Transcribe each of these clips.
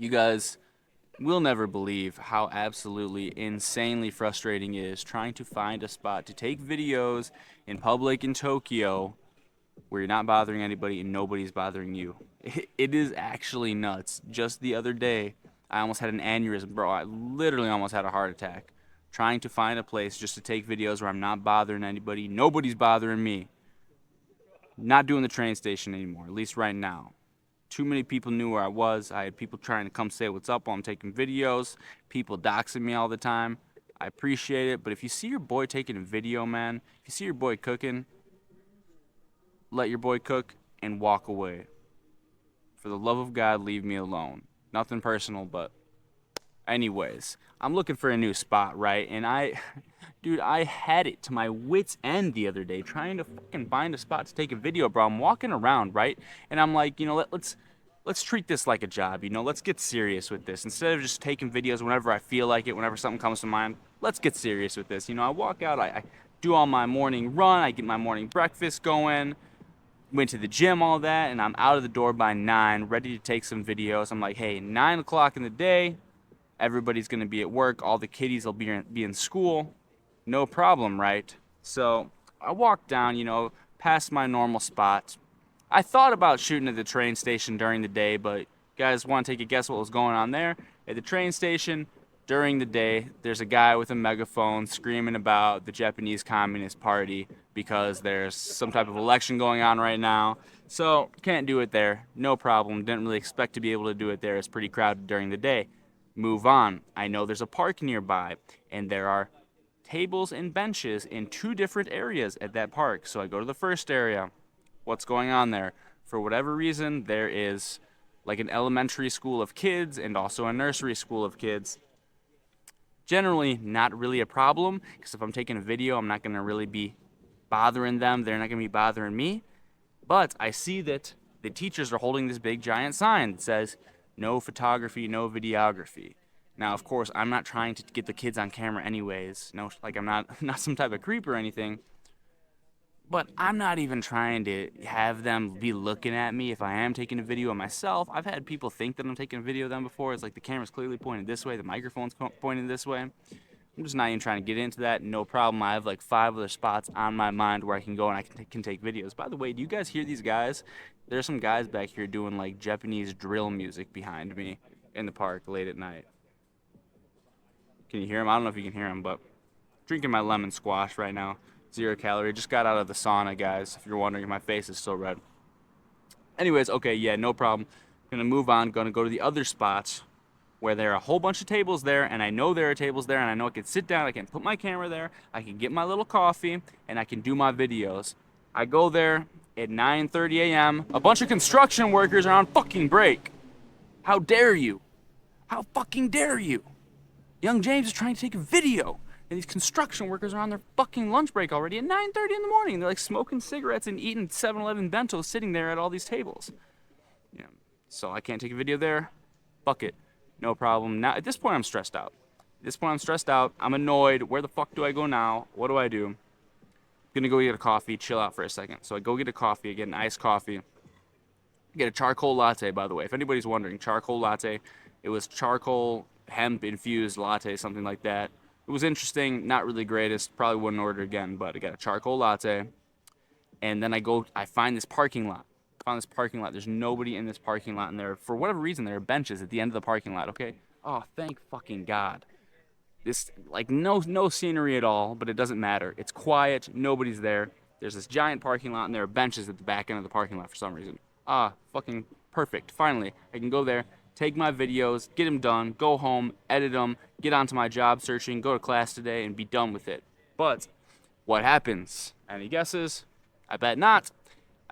You guys will never believe how absolutely insanely frustrating it is trying to find a spot to take videos in public in Tokyo where you're not bothering anybody and nobody's bothering you. It is actually nuts. Just the other day, I almost had an aneurysm, bro. I literally almost had a heart attack trying to find a place just to take videos where I'm not bothering anybody, nobody's bothering me. Not doing the train station anymore, at least right now. Too many people knew where I was. I had people trying to come say what's up while I'm taking videos. People doxing me all the time. I appreciate it, but if you see your boy taking a video, man, if you see your boy cooking, let your boy cook and walk away. For the love of God, leave me alone. Nothing personal, but anyways, I'm looking for a new spot, right? And dude, I had it to my wits' end the other day trying to fucking find a spot to take a video, bro. I'm walking around, right? And I'm like, let's treat this like a job, let's get serious with this. Instead of just taking videos whenever I feel like it, whenever something comes to mind, let's get serious with this. I walk out, I do all my morning run, I get my morning breakfast going, went to the gym, all that, and I'm out of the door by 9, ready to take some videos. I'm like, hey, 9 o'clock in the day, everybody's gonna be at work, all the kiddies will be in school, no problem, right? So I walked down, past my normal spot. I thought about shooting at the train station during the day, but you guys want to take a guess what was going on there? At the train station, during the day, there's a guy with a megaphone screaming about the Japanese Communist Party because there's some type of election going on right now. So, can't do it there. No problem. Didn't really expect to be able to do it there. It's pretty crowded during the day. Move on. I know there's a park nearby, and there are tables and benches in two different areas at that park. So I go to the first area. What's going on there? For whatever reason, there is like an elementary school of kids and also a nursery school of kids. Generally, not really a problem because if I'm taking a video, I'm not going to really be bothering them. They're not going to be bothering me. But I see that the teachers are holding this big giant sign that says, no photography, no videography. Now, of course, I'm not trying to get the kids on camera anyways. No, like I'm not some type of creep or anything. But I'm not even trying to have them be looking at me if I am taking a video of myself. I've had people think that I'm taking a video of them before. It's like the camera's clearly pointed this way, the microphone's pointed this way. I'm just not even trying to get into that. No problem. I have like 5 other spots on my mind where I can go and I can take videos. By the way, do you guys hear these guys? There's some guys back here doing like Japanese drill music behind me in the park late at night. Can you hear them? I don't know if you can hear them, but drinking my lemon squash right now. 0 calorie. Just got out of the sauna, guys. If you're wondering, my face is still red. Anyways, okay, yeah, no problem. Gonna move on. Gonna go to the other spots where there are a whole bunch of tables there, and I know there are tables there, and I know I can sit down, I can put my camera there, I can get my little coffee, and I can do my videos. I go there at 9:30 a.m. A bunch of construction workers are on fucking break. How dare you? How fucking dare you? Young James is trying to take a video, and these construction workers are on their fucking lunch break already at 9:30 in the morning. They're like smoking cigarettes and eating 7-Eleven bentos sitting there at all these tables. Yeah, so I can't take a video there. Fuck it. No problem. Now, at this point, I'm stressed out. I'm annoyed. Where the fuck do I go now? What do I do? I'm gonna go get a coffee, chill out for a second. So I go get a coffee, I get an iced coffee. Get a charcoal latte, by the way. If anybody's wondering, charcoal latte. It was charcoal hemp infused latte, something like that. It was interesting, not really greatest. Probably wouldn't order again, but I got a charcoal latte. And then I find this parking lot. There's nobody in this parking lot, and for whatever reason, there are benches at the end of the parking lot, okay? Oh, thank fucking God. This, like, no scenery at all, but it doesn't matter. It's quiet, nobody's there. There's this giant parking lot, and there are benches at the back end of the parking lot for some reason. Ah, fucking perfect. Finally, I can go there, take my videos, get them done, go home, edit them, get onto my job searching, go to class today, and be done with it. But what happens? Any guesses? I bet not.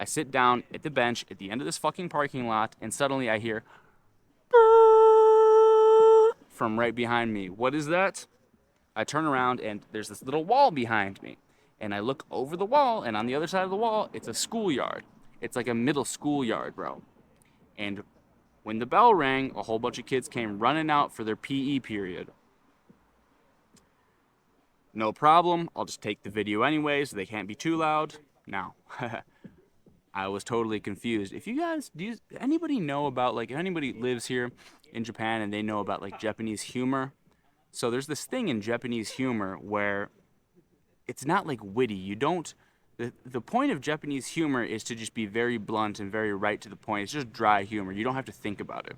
I sit down at the bench at the end of this fucking parking lot, and suddenly I hear from right behind me. What is that? I turn around, and there's this little wall behind me. And I look over the wall, and on the other side of the wall, it's a schoolyard. It's like a middle schoolyard, bro. And when the bell rang, a whole bunch of kids came running out for their PE period. No problem. I'll just take the video anyways. They can't be too loud. Now, I was totally confused. If you guys, anybody know about, like, if anybody lives here in Japan and they know about like Japanese humor. So there's this thing in Japanese humor where it's not like witty. You don't. The point of Japanese humor is to just be very blunt and very right to the point. It's just dry humor. You don't have to think about it.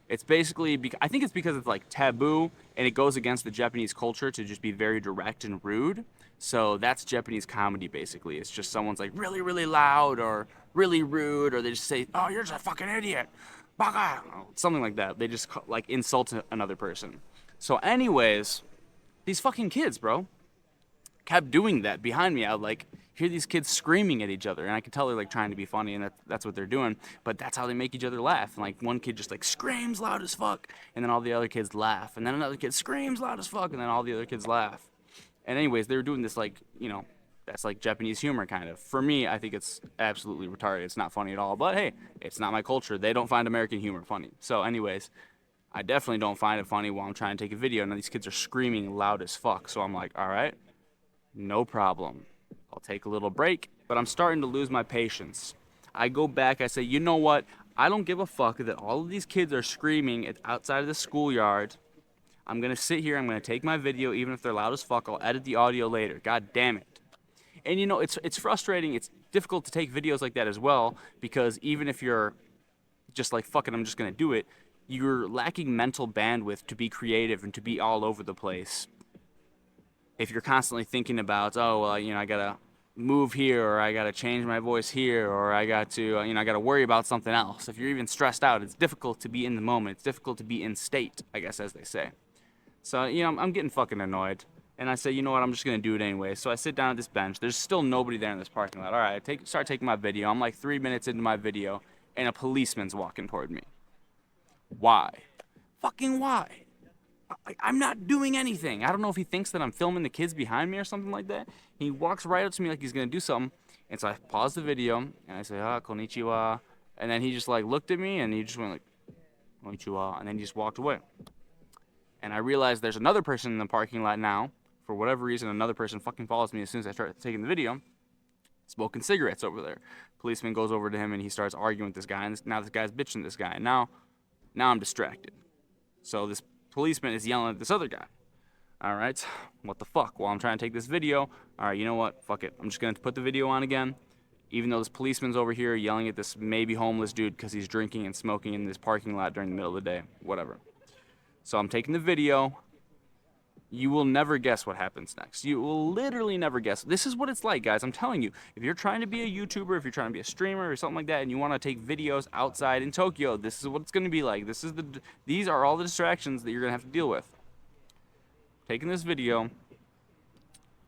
It's basically, I think it's because it's like taboo and it goes against the Japanese culture to just be very direct and rude. So that's Japanese comedy basically. It's just someone's like really, really loud or really rude, or they just say, "Oh, you're just a fucking idiot," baka, something like that. They just like insult another person. So, anyways, these fucking kids, bro, kept doing that behind me. I would like hear these kids screaming at each other, and I could tell they're like trying to be funny, and that's what they're doing. But that's how they make each other laugh. And like one kid just like screams loud as fuck, and then all the other kids laugh, and then another kid screams loud as fuck, and then all the other kids laugh. And anyways, they were doing this like that's like Japanese humor kind of. For me, I think it's absolutely retarded. It's not funny at all. But hey, it's not my culture. They don't find American humor funny. So anyways, I definitely don't find it funny while I'm trying to take a video. Now these kids are screaming loud as fuck. So I'm like, all right, no problem. I'll take a little break, but I'm starting to lose my patience. I go back, I say, you know what? I don't give a fuck that all of these kids are screaming outside of the schoolyard. I'm going to sit here, I'm going to take my video, even if they're loud as fuck. I'll edit the audio later. God damn it. And you know, it's frustrating. It's difficult to take videos like that as well, because even if you're just like, fuck it, I'm just going to do it, you're lacking mental bandwidth to be creative and to be all over the place. If you're constantly thinking about, oh, well, I gotta move here, or I gotta change my voice here, or I got to, I gotta worry about something else. If you're even stressed out, it's difficult to be in the moment. It's difficult to be in state, I guess, as they say. So, I'm getting fucking annoyed. And I say, you know what, I'm just gonna do it anyway. So I sit down at this bench. There's still nobody there in this parking lot. All right, start taking my video. I'm like 3 minutes into my video, and a policeman's walking toward me. Why? Fucking why? I'm not doing anything. I don't know if he thinks that I'm filming the kids behind me or something like that. He walks right up to me like he's gonna do something, and so I pause the video and I say, konnichiwa, and then he just like looked at me and he just went like, konnichiwa, and then he just walked away. And I realized there's another person in the parking lot now. For whatever reason, another person fucking follows me as soon as I start taking the video, smoking cigarettes over there. Policeman goes over to him and he starts arguing with this guy, and now this guy's bitching this guy. And now I'm distracted. So this policeman is yelling at this other guy. All right, what the fuck? While I'm trying to take this video, all right, you know what? Fuck it. I'm just going to put the video on again, even though this policeman's over here yelling at this maybe homeless dude because he's drinking and smoking in this parking lot during the middle of the day, whatever. So I'm taking the video. You will never guess what happens next. You will literally never guess. This is what it's like, guys. I'm telling you. If you're trying to be a YouTuber, if you're trying to be a streamer or something like that, and you want to take videos outside in Tokyo, this is what it's going to be like. These are all the distractions that you're going to have to deal with. Taking this video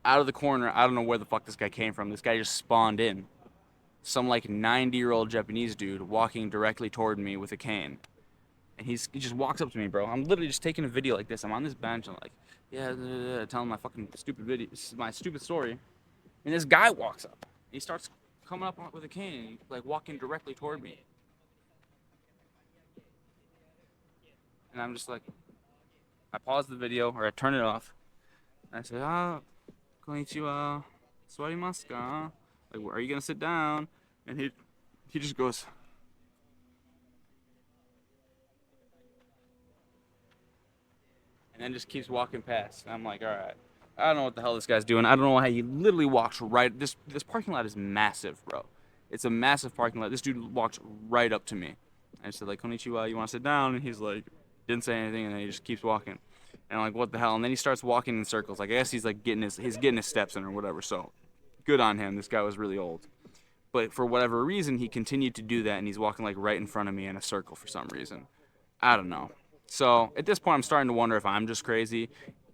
out of the corner. I don't know where the fuck this guy came from. This guy just spawned in. Some like 90-year-old Japanese dude walking directly toward me with a cane. And he just walks up to me, bro. I'm literally just taking a video like this. I'm on this bench. I'm like, yeah, telling my fucking stupid video, my stupid story. And this guy walks up. He starts coming up with a cane, and he's like walking directly toward me. And I'm just like, I pause the video, or I turn it off. And I say, konnichiwa, suwarimasu ka? Like, are you gonna sit down? And he just goes, and then just keeps walking past. And I'm like, all right, I don't know what the hell this guy's doing. I don't know how he literally walks right. This parking lot is massive, bro. It's a massive parking lot. This dude walks right up to me. I said, like, konnichiwa, you want to sit down? And he's like, didn't say anything, and then he just keeps walking. And I'm like, what the hell? And then he starts walking in circles. Like, I guess he's like getting his steps in or whatever. So good on him. This guy was really old. But for whatever reason, he continued to do that, and he's walking like right in front of me in a circle for some reason. I don't know. So at this point, I'm starting to wonder if I'm just crazy.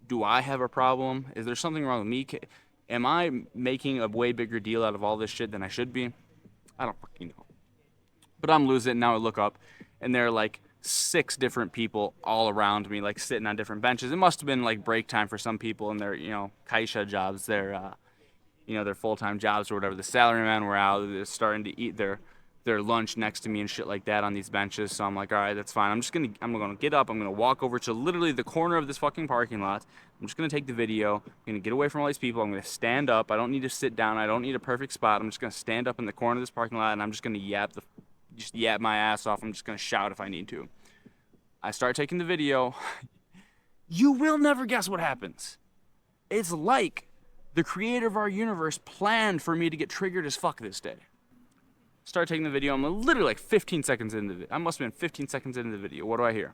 Do I have a problem? Is there something wrong with me? Am I making a way bigger deal out of all this shit than I should be? I don't fucking know. But I'm losing it. Now I look up, and there are like 6 different people all around me, like sitting on different benches. It must have been like break time for some people in their, kaisha jobs, their full-time jobs or whatever. The salarymen were out. They're starting to eat their lunch next to me and shit like that on these benches. So I'm like, all right, that's fine. I'm gonna get up. I'm gonna walk over to literally the corner of this fucking parking lot. I'm just gonna take the video. I'm gonna get away from all these people. I'm gonna stand up. I don't need to sit down. I don't need a perfect spot. I'm just gonna stand up in the corner of this parking lot, and I'm just gonna yap my ass off. I'm just gonna shout if I need to. I start taking the video. You will never guess what happens. It's like the creator of our universe planned for me to get triggered as fuck this day. Start taking the video. I'm literally like 15 seconds into the video. I must have been 15 seconds into the video. What do I hear?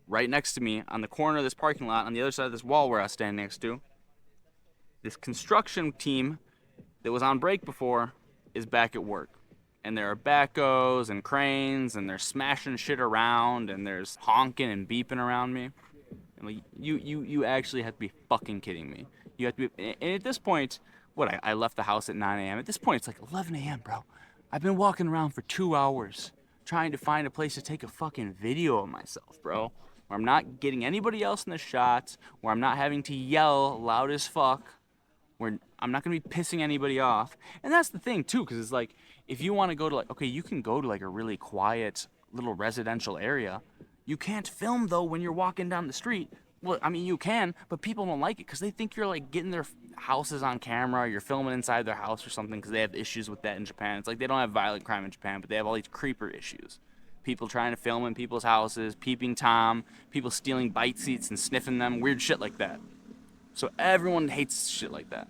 Right next to me, on the corner of this parking lot, on the other side of this wall where I was standing next to, this construction team that was on break before is back at work. And there are backhoes and cranes, and they're smashing shit around, and there's honking and beeping around me. And like, you actually have to be fucking kidding me. You have to be, and at this point, I left the house at 9 a.m. At this point, it's like 11 a.m., bro. I've been walking around for 2 hours trying to find a place to take a fucking video of myself, bro. Where I'm not getting anybody else in the shots, where I'm not having to yell loud as fuck, where I'm not gonna be pissing anybody off. And that's the thing too, because it's like, if you want to go to like, okay, you can go to like a really quiet little residential area. You can't film though when you're walking down the street. Well, I mean, you can, but people don't like it because they think you're like getting their houses on camera, or you're filming inside their house or something, because they have issues with that in Japan. It's like they don't have violent crime in Japan, but they have all these creeper issues. People trying to film in people's houses, peeping Tom, people stealing bite seats and sniffing them, weird shit like that. So everyone hates shit like that.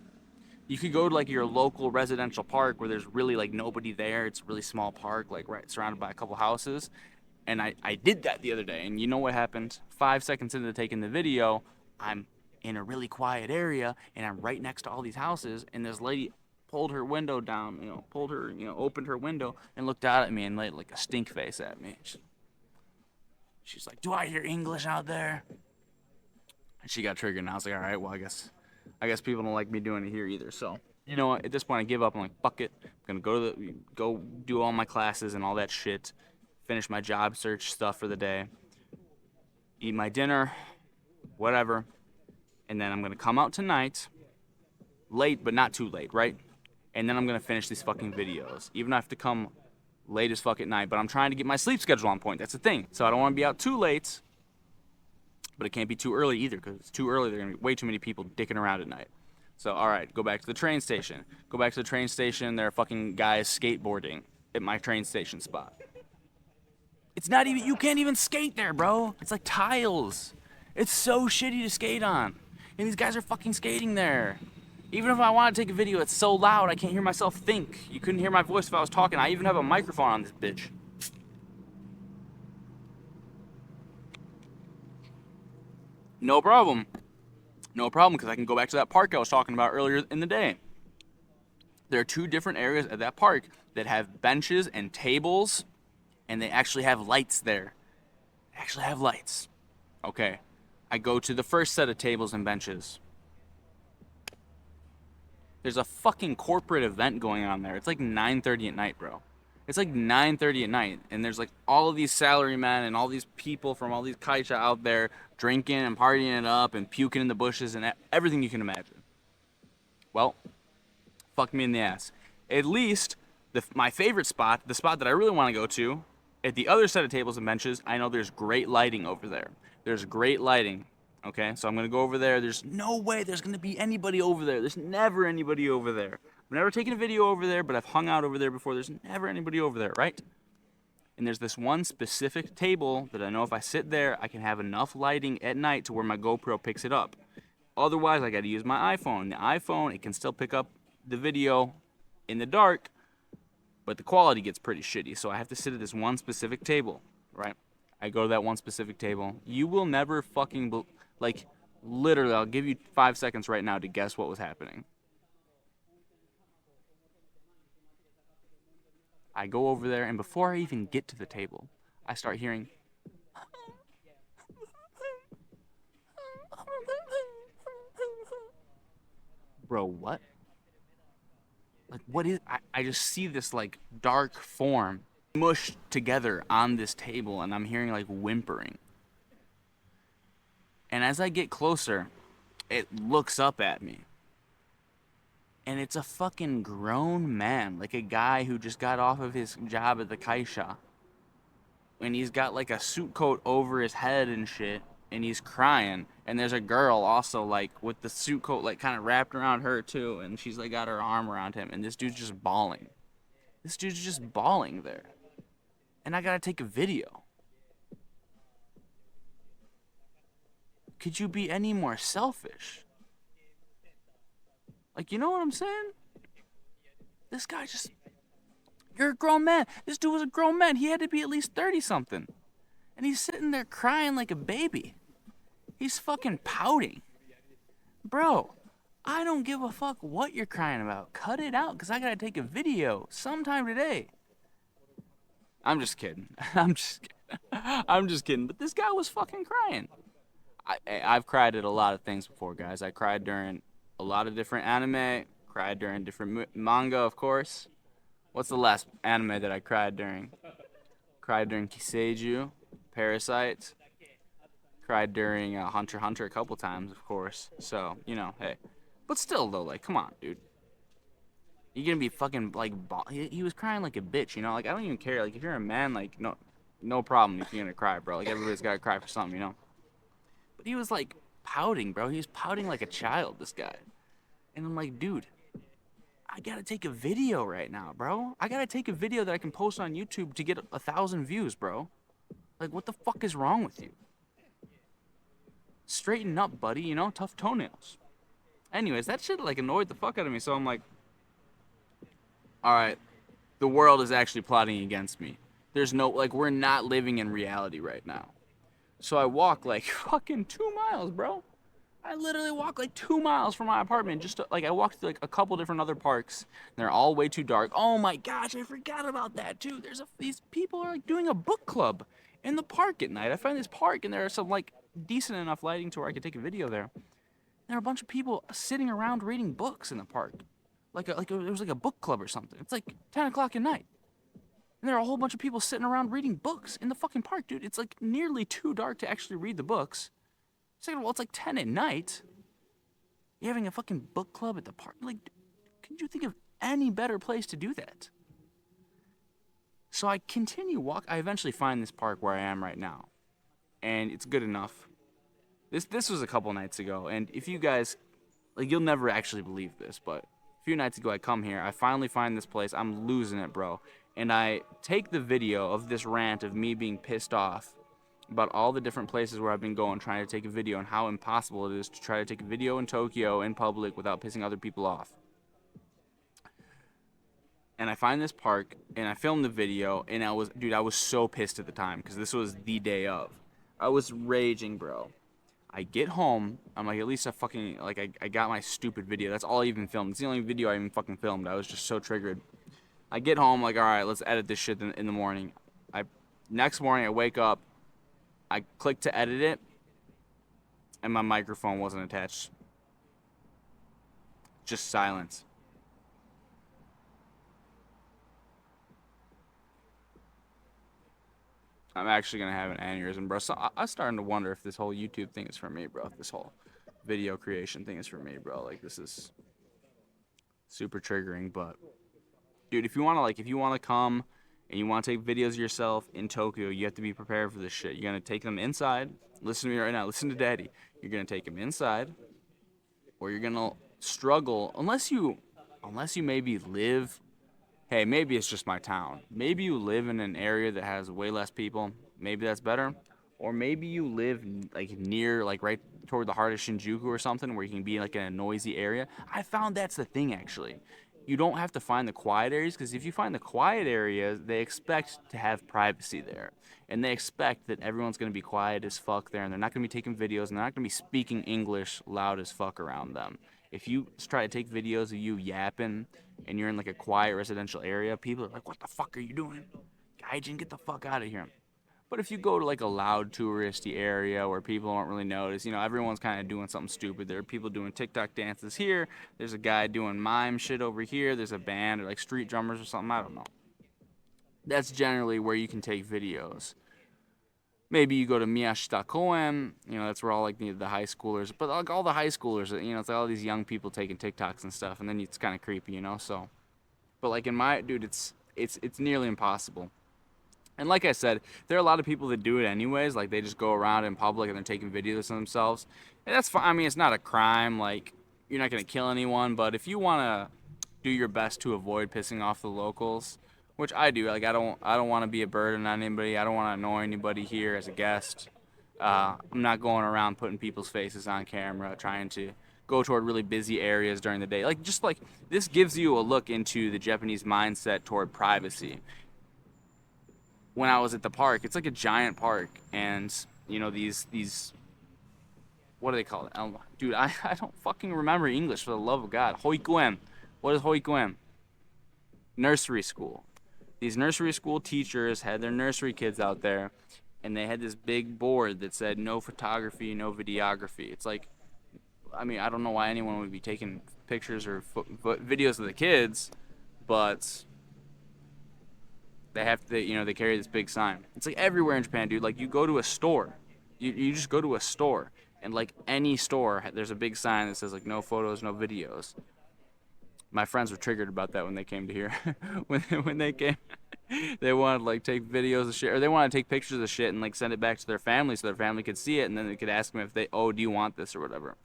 You could go to like your local residential park where there's really like nobody there. It's a really small park, like right surrounded by a couple houses. And I did that the other day, and you know what happened? 5 seconds into taking the video, I'm in a really quiet area, and I'm right next to all these houses, and this lady pulled her window down, opened her window and looked out at me and laid like a stink face at me. She's like, "Do I hear English out there?" And she got triggered, and I was like, all right, well, I guess people don't like me doing it here either. So, you know what? At this point, I give up. I'm like, fuck it. I'm gonna go do all my classes and all that shit. Finish my job search stuff for the day, eat my dinner, whatever, and then I'm gonna come out tonight, late but not too late, right? And then I'm gonna finish these fucking videos, even though I have to come late as fuck at night. But I'm trying to get my sleep schedule on point. That's the thing. So I don't want to be out too late, but it can't be too early either, because if it's too early, there are gonna be way too many people dicking around at night. So all right, go back to the train station. Go back to the train station. There are fucking guys skateboarding at my train station spot. It's not even, you can't even skate there, bro. It's like tiles. It's so shitty to skate on. And these guys are fucking skating there. Even if I want to take a video, it's so loud I can't hear myself think. You couldn't hear my voice if I was talking. I even have a microphone on this bitch. No problem. No problem, because I can go back to that park I was talking about earlier in the day. There are 2 different areas at that park that have benches and tables, and they actually have lights there. They actually have lights. Okay, I go to the first set of tables and benches. There's a fucking corporate event going on there. It's like 9:30 at night, bro. It's like 9:30 at night, and there's like all of these salarymen and all these people from all these kaisha out there drinking and partying it up and puking in the bushes and everything you can imagine. Well, fuck me in the ass. At least my favorite spot, the spot that I really want to go to, at the other set of tables and benches, I know there's great lighting over there. There's great lighting. Okay, so I'm gonna go over there. There's no way there's gonna be anybody over there. There's never anybody over there. I've never taken a video over there, but I've hung out over there before. There's never anybody over there, right? And there's this one specific table that I know if I sit there, I can have enough lighting at night to where my GoPro picks it up. Otherwise, I gotta use my iPhone. The iPhone, it can still pick up the video in the dark, but the quality gets pretty shitty. So I have to sit at this one specific table, right? I go to that one specific table. You will never fucking, like, literally, I'll give you 5 seconds right now to guess what was happening. I go over there, and before I even get to the table, I start hearing, bro, what? Like, what is, I just see this, like, dark form mushed together on this table, and I'm hearing, like, whimpering. And as I get closer, it looks up at me. And it's a fucking grown man, like a guy who just got off of his job at the kaisha. And he's got like a suit coat over his head and shit. and he's crying, and there's a girl also like with the suit coat like kind of wrapped around her too, and she's like got her arm around him, and this dude's just bawling. This dude's just bawling there, and I gotta take a video. Could you be any more selfish? Like, you know what I'm saying? This guy just, you're a grown man. This dude was a grown man. He had to be at least 30 something, and he's sitting there crying like a baby. He's fucking pouting. Bro, I don't give a fuck what you're crying about. Cut it out, because I gotta take a video sometime today. I'm just kidding. I'm just kidding. I'm just kidding. But this guy was fucking crying. I've cried at a lot of things before, guys. I cried during a lot of different anime. Cried during different manga, of course. What's the last anime that I cried during? Cried during Kiseiju, Parasite. Cried during Hunter x Hunter a couple times, of course. So, you know, hey. But still, though, like, come on, dude. You're gonna be fucking, like, he was crying like a bitch, you know? Like, I don't even care. Like, if you're a man, like, no problem if you're gonna cry, bro. Like, everybody's gotta cry for something, you know? But he was, like, pouting, bro. He was pouting like a child, this guy. And I'm like, dude, I gotta take a video right now, bro. I gotta take a video that I can post on YouTube to get 1,000 views, bro. Like, what the fuck is wrong with you? Straighten up, buddy, you know? Tough toenails. Anyways, that shit, like, annoyed the fuck out of me, so I'm like, alright, the world is actually plotting against me. There's no, like, we're not living in reality right now. So I walk, like, fucking 2 miles, bro. I literally walk, like, 2 miles from my apartment, just to, like, I walked through, like, a couple different other parks, and they're all way too dark. Oh my gosh, I forgot about that, too. These people are, like, doing a book club in the park at night. I find this park, and there are some, like, decent enough lighting to where I could take a video there. There are a bunch of people sitting around reading books in the park. It was like a book club or something. It's like 10 o'clock at night. And there are a whole bunch of people sitting around reading books in the fucking park, dude. It's like nearly too dark to actually read the books. Second of all, it's like 10 at night. You're having a fucking book club at the park. Like, could you think of any better place to do that? So I continue walk. I eventually find this park where I am right now. And it's good enough. This was a couple nights ago, and if you guys, like, you'll never actually believe this, but a few nights ago I come here, I finally find this place, I'm losing it, bro, and I take the video of this rant of me being pissed off about all the different places where I've been going trying to take a video and how impossible it is to try to take a video in Tokyo in public without pissing other people off. And I find this park, and I filmed the video, and I was so pissed at the time, because this was the day of. I was raging, bro. I get home, I'm like, at least I got my stupid video. That's all I even filmed. It's the only video I even fucking filmed. I was just so triggered. I get home, like, alright, let's edit this shit in the morning. Next morning, I wake up, I click to edit it, and my microphone wasn't attached. Just silence. I'm actually gonna have an aneurysm, bro. So I'm starting to wonder if this whole YouTube thing is for me, bro. If this whole video creation thing is for me, bro. Like, this is super triggering, but dude, if you wanna come and you wanna take videos of yourself in Tokyo, you have to be prepared for this shit. You're gonna take them inside. Listen to me right now. Listen to Daddy. You're gonna take them inside, or you're gonna struggle unless you maybe live. Hey, maybe it's just my town. Maybe you live in an area that has way less people. Maybe that's better. Or maybe you live like near, like right toward the heart of Shinjuku or something where you can be like in a noisy area. I found that's the thing, actually. You don't have to find the quiet areas, because if you find the quiet areas, they expect to have privacy there. And they expect that everyone's going to be quiet as fuck there, and they're not going to be taking videos, and they're not going to be speaking English loud as fuck around them. If you try to take videos of you yapping and you're in like a quiet residential area, people are like, what the fuck are you doing? Gaijin, get the fuck out of here. But if you go to like a loud touristy area where people don't really notice, you know, everyone's kind of doing something stupid. There are people doing TikTok dances here. There's a guy doing mime shit over here. There's a band or like street drummers or something. I don't know. That's generally where you can take videos. Maybe you go to Miyashita Koen, you know, that's where all like the high schoolers, but like all the high schoolers, you know, it's like all these young people taking TikToks and stuff, and then it's kind of creepy, you know. So, but like in my dude, it's nearly impossible. And like I said, there are a lot of people that do it anyways. Like they just go around in public and they're taking videos of themselves. And that's fine. I mean, it's not a crime. Like you're not gonna kill anyone. But if you wanna do your best to avoid pissing off the locals, which I do. Like I don't want to be a burden on anybody. I don't want to annoy anybody here as a guest. I'm not going around putting people's faces on camera, trying to go toward really busy areas during the day. Like just like this gives you a look into the Japanese mindset toward privacy. When I was at the park, it's like a giant park, and you know these what do they call it? Dude, I don't fucking remember English for the love of God. Hoikuen. What is hoikuen? Nursery school. These nursery school teachers had their nursery kids out there, and they had this big board that said no photography, no videography. It's like, I mean, I don't know why anyone would be taking pictures or videos of the kids, but they have to, you know, they carry this big sign. It's like everywhere in Japan, dude. Like you go to a store, you just go to a store, and like any store, there's a big sign that says like no photos, no videos. My friends were triggered about that when they came to here. when they came, they wanted to like take videos of shit, or they wanted to take pictures of shit and like send it back to their family so their family could see it, and then they could ask them if they, oh, do you want this or whatever,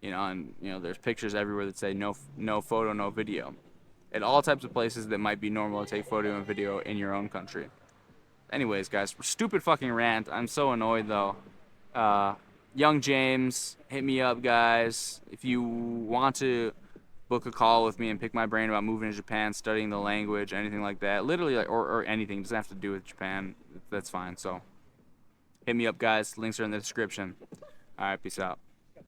you know. And you know, there's pictures everywhere that say no photo, no video, at all types of places that might be normal to take photo and video in your own country. Anyways, guys, stupid fucking rant. I'm so annoyed though. Young James, hit me up, guys, if you want to book a call with me and pick my brain about moving to Japan, studying the language, anything like that. Literally, like, or anything. It doesn't have to do with Japan. That's fine. So, hit me up, guys. Links are in the description. All right, peace out.